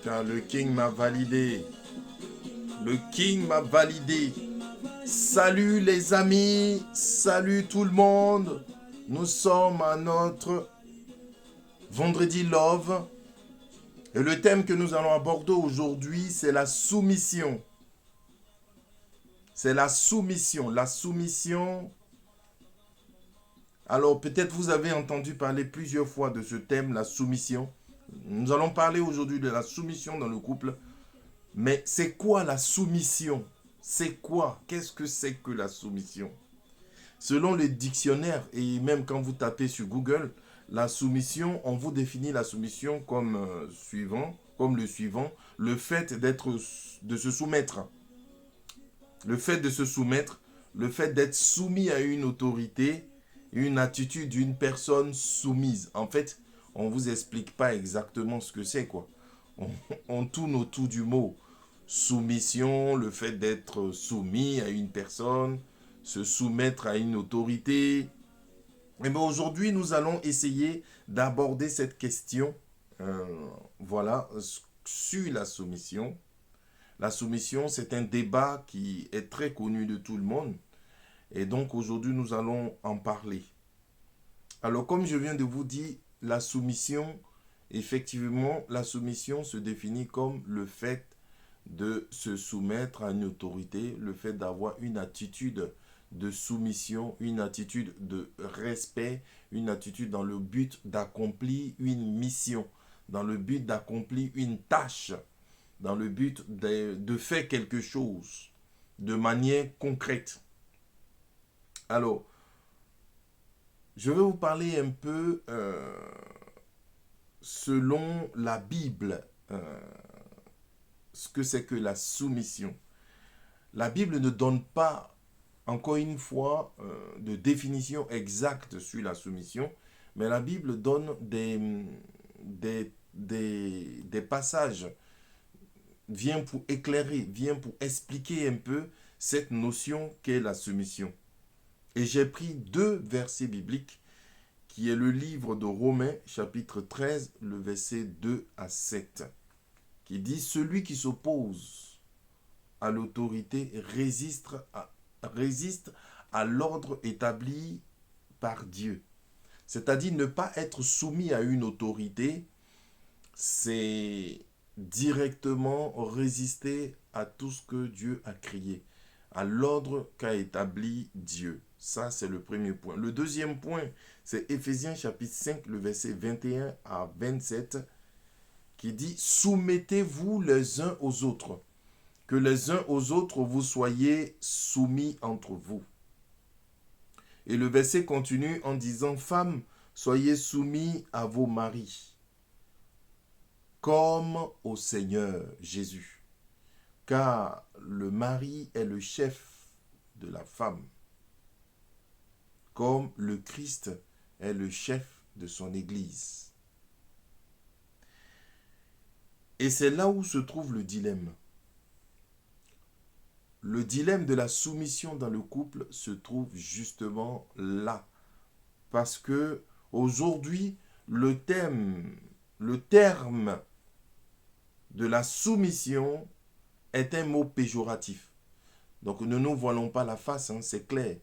car le King m'a validé. Le King m'a validé. Salut les amis, salut tout le monde. Nous sommes à notre Vendredi Love. Et le thème que nous allons aborder aujourd'hui, c'est la soumission. C'est la soumission. La soumission. Alors peut-être vous avez entendu parler plusieurs fois de ce thème, la soumission. Nous allons parler aujourd'hui de la soumission dans le couple. Mais c'est quoi la soumission? C'est quoi? Qu'est-ce que c'est que la soumission? Selon le dictionnaire, et même quand vous tapez sur Google, la soumission, on vous définit la soumission comme le suivant, le fait de se soumettre. Le fait de se soumettre, le fait d'être soumis à une autorité, une attitude d'une personne soumise. En fait, on ne vous explique pas exactement ce que c'est, quoi. On tourne autour du mot soumission, le fait d'être soumis à une personne, se soumettre à une autorité. Et bien aujourd'hui, nous allons essayer d'aborder cette question, voilà, sur la soumission. La soumission, c'est un débat qui est très connu de tout le monde. Et donc aujourd'hui, nous allons en parler. Alors comme je viens de vous dire, la soumission, effectivement, la soumission se définit comme le fait de se soumettre à une autorité, le fait d'avoir une attitude de soumission, une attitude de respect, une attitude dans le but d'accomplir une mission, dans le but d'accomplir une tâche, dans le but de faire quelque chose de manière concrète. Alors, je vais vous parler un peu selon la Bible, ce que c'est que la soumission. La Bible ne donne pas, encore une fois, de définition exacte sur la soumission, mais la Bible donne des passages, vient pour éclairer, vient pour expliquer un peu cette notion qu'est la soumission. Et j'ai pris deux versets bibliques, qui est le livre de Romains, chapitre 13, le verset 2 à 7, qui dit « Celui qui s'oppose à l'autorité résiste à l'ordre établi par Dieu. » C'est-à-dire ne pas être soumis à une autorité, c'est directement résister à tout ce que Dieu a créé, à l'ordre qu'a établi Dieu. Ça, c'est le premier point. Le deuxième point, c'est Éphésiens chapitre 5, le verset 21 à 27, qui dit « Soumettez-vous les uns aux autres, que les uns aux autres vous soyez soumis entre vous. » Et le verset continue en disant « Femmes, soyez soumis à vos maris, comme au Seigneur Jésus, car le mari est le chef de la femme, comme le Christ est le chef de son Église. » Et c'est là où se trouve le dilemme. Le dilemme de la soumission dans le couple se trouve justement là. Parce que aujourd'hui, le terme de la soumission est un mot péjoratif. Donc ne nous voilons pas la face, hein, c'est clair.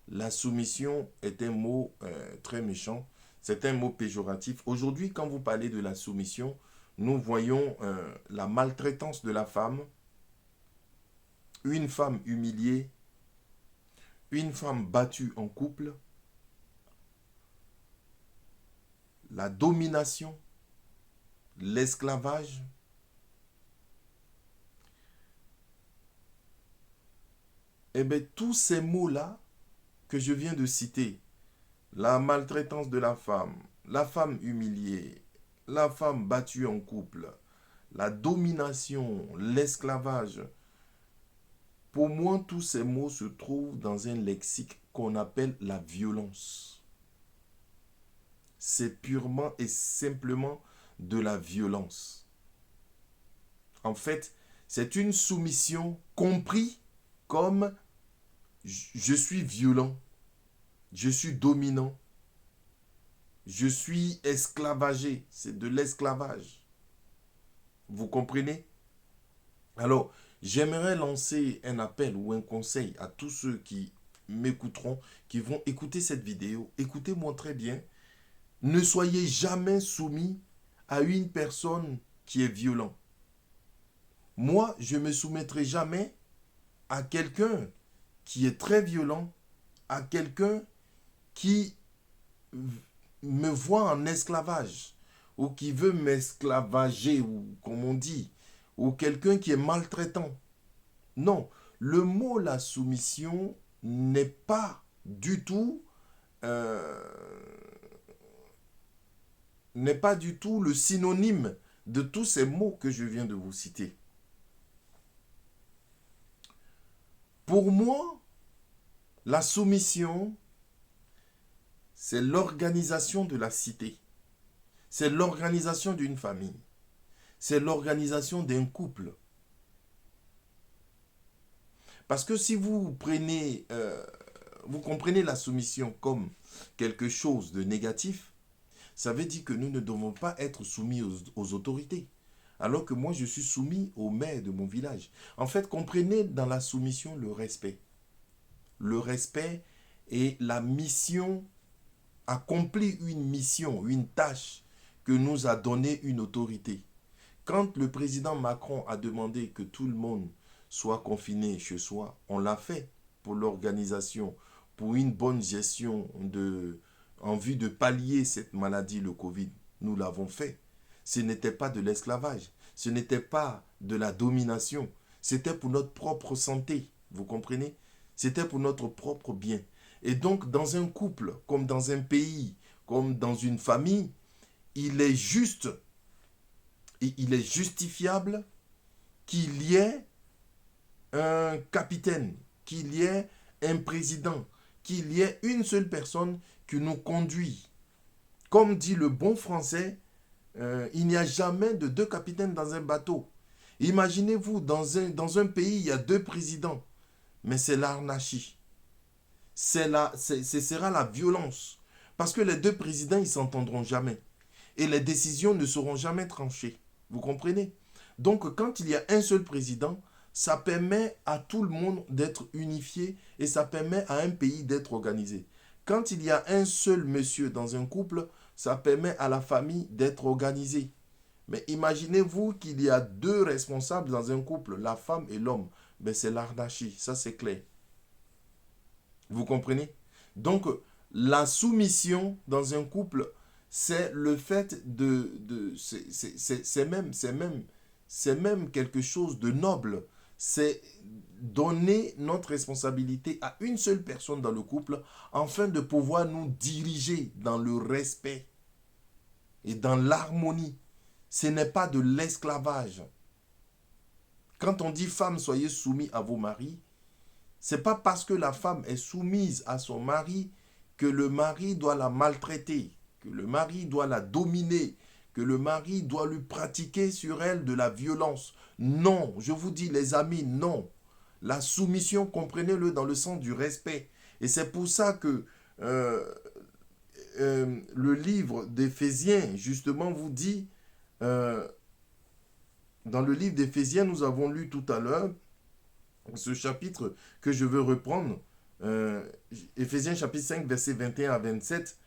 La soumission est un mot très méchant, c'est un mot péjoratif. Aujourd'hui, quand vous parlez de la soumission, nous voyons la maltraitance de la femme, une femme humiliée, une femme battue en couple, la domination, l'esclavage. Eh bien, tous ces mots-là que je viens de citer, la maltraitance de la femme humiliée, la femme battue en couple, la domination, l'esclavage, pour moi, tous ces mots se trouvent dans un lexique qu'on appelle la violence. C'est purement et simplement de la violence. En fait, c'est une soumission comprise comme je suis violent, je suis dominant, je suis esclavagé, c'est de l'esclavage. Vous comprenez? Alors, j'aimerais lancer un appel ou un conseil à tous ceux qui m'écouteront, qui vont écouter cette vidéo. Écoutez-moi très bien. Ne soyez jamais soumis à une personne qui est violente. Moi, je ne me soumettrai jamais à quelqu'un qui est très violent, à quelqu'un qui me voit en esclavage, ou qui veut m'esclavager, ou comme on dit, ou quelqu'un qui est maltraitant. Non, le mot la soumission n'est pas du tout euh, n'est pas du tout le synonyme de tous ces mots que je viens de vous citer. Pour moi, la soumission, c'est l'organisation de la cité. C'est l'organisation d'une famille. C'est l'organisation d'un couple. Parce que si vous comprenez la soumission comme quelque chose de négatif, ça veut dire que nous ne devons pas être soumis aux autorités. Alors que moi, je suis soumis au maire de mon village. En fait, comprenez dans la soumission le respect. Le respect et la mission, accomplir une mission, une tâche que nous a donné une autorité. Quand le président Macron a demandé que tout le monde soit confiné chez soi, on l'a fait pour l'organisation, pour une bonne gestion en vue de pallier cette maladie, le Covid. Nous l'avons fait. Ce n'était pas de l'esclavage, ce n'était pas de la domination, c'était pour notre propre santé, vous comprenez? C'était pour notre propre bien. Et donc, dans un couple, comme dans un pays, comme dans une famille, il est juste et il est justifiable qu'il y ait un capitaine, qu'il y ait un président, qu'il y ait une seule personne qui nous conduit. Comme dit le bon français, il n'y a jamais de deux capitaines dans un bateau. Imaginez-vous, dans un pays, il y a deux présidents, mais c'est l'anarchie. Ce sera la violence. Parce que les deux présidents, ils ne s'entendront jamais. Et les décisions ne seront jamais tranchées. Vous comprenez? Donc, quand il y a un seul président, ça permet à tout le monde d'être unifié et ça permet à un pays d'être organisé. Quand il y a un seul monsieur dans un couple, ça permet à la famille d'être organisée. Mais imaginez-vous qu'il y a deux responsables dans un couple, la femme et l'homme. Ben, c'est l'anarchie, ça c'est clair. Vous comprenez? Donc, la soumission dans un couple, c'est le fait c'est même quelque chose de noble. C'est donner notre responsabilité à une seule personne dans le couple afin de pouvoir nous diriger dans le respect et dans l'harmonie. Ce n'est pas de l'esclavage. Quand on dit femmes, soyez soumis à vos maris, c'est pas parce que la femme est soumise à son mari que le mari doit la maltraiter, que le mari doit la dominer, que le mari doit lui pratiquer sur elle de la violence. Non, je vous dis les amis, non. La soumission, comprenez-le dans le sens du respect. Et c'est pour ça que le livre d'Éphésiens, justement, vous dit, dans le livre d'Éphésiens, nous avons lu tout à l'heure, ce chapitre que je veux reprendre, Éphésiens chapitre 5, versets 21 à 27,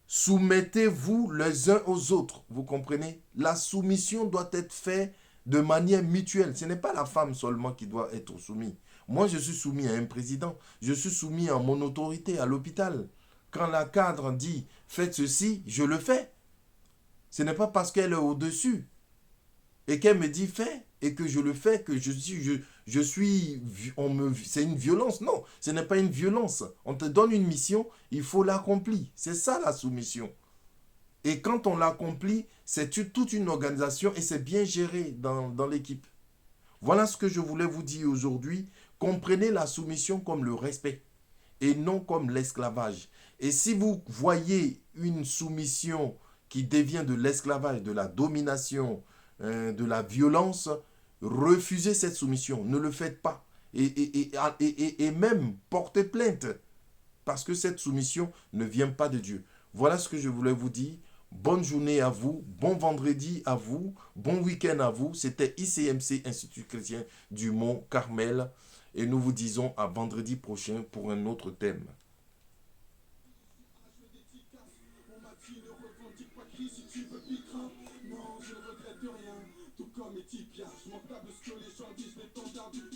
soumettez-vous les uns aux autres, vous comprenez? La soumission doit être faite de manière mutuelle. Ce n'est pas la femme seulement qui doit être soumise. Moi, je suis soumis à un président, je suis soumis à mon autorité, à l'hôpital. Quand la cadre dit « faites ceci », je le fais. Ce n'est pas parce qu'elle est au-dessus et qu'elle me dit « fais » et que je le fais, que c'est une violence. Non, ce n'est pas une violence. On te donne une mission, il faut l'accomplir. C'est ça la soumission. Et quand on l'accomplit, c'est toute une organisation et c'est bien géré dans l'équipe. Voilà ce que je voulais vous dire aujourd'hui. Comprenez la soumission comme le respect et non comme l'esclavage. Et si vous voyez une soumission qui devient de l'esclavage, de la domination, de la violence, refusez cette soumission, ne le faites pas. Et même portez plainte, parce que cette soumission ne vient pas de Dieu. Voilà ce que je voulais vous dire. Bonne journée à vous, bon vendredi à vous, bon week-end à vous. C'était ICMC, Institut Chrétien du Mont Carmel. Et nous vous disons à vendredi prochain pour un autre thème. Non, je ne regrette rien, tout comme Ethiopia. Je m'en tape de ce que les gens disent, l'étendard du